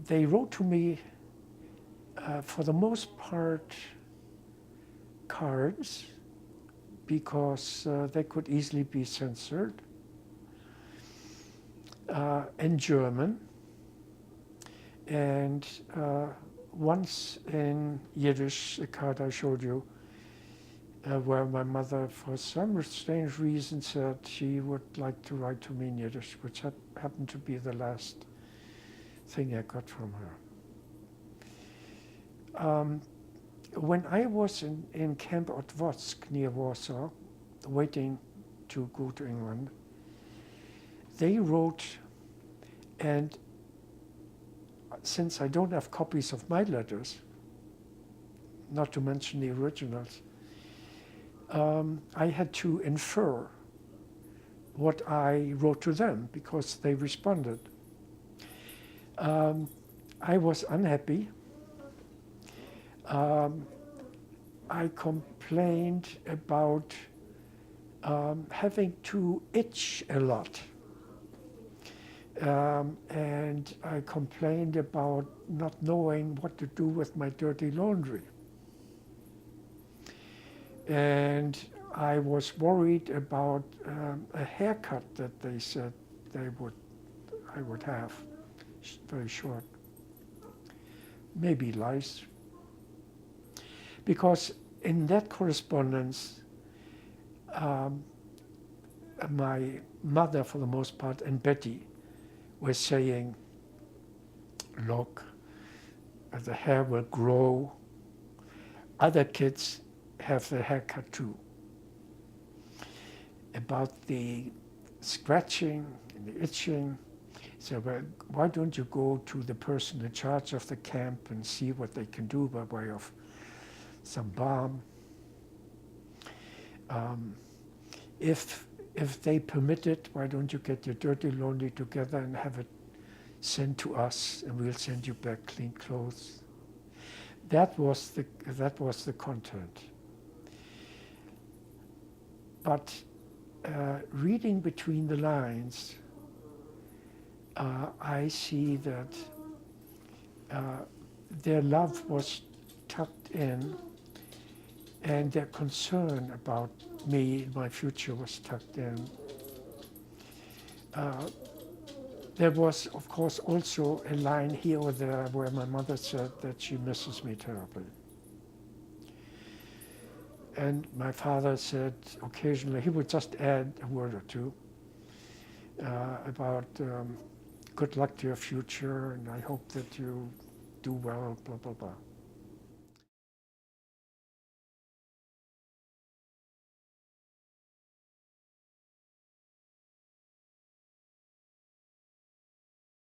they wrote to me, for the most part, cards, because they could easily be censored, in German, and once in Yiddish, a card I showed you, where my mother, for some strange reason, said she would like to write to me in Yiddish, which happened to be the last thing I got from her. When I was in Camp Otwock near Warsaw, waiting to go to England, they wrote, and since I don't have copies of my letters, not to mention the originals, I had to infer what I wrote to them because they responded. I was unhappy. I complained about having to itch a lot. And I complained about not knowing what to do with my dirty laundry. And I was worried about a haircut that they said I would have, very short. Maybe lice. Because in that correspondence, my mother, for the most part, and Betty were saying, look, the hair will grow. Other kids have the haircut too. About the scratching and the itching, so well, why don't you go to the person in charge of the camp and see what they can do by way of some balm. If they permit it, why don't you get your dirty laundry together and have it sent to us, and we'll send you back clean clothes. That was the content. But reading between the lines, I see that their love was tucked in, and their concern about me and my future was tucked in. There was, of course, also a line here or there where my mother said that she misses me terribly. And my father said occasionally, he would just add a word or two about good luck to your future, and I hope that you do well, blah, blah, blah.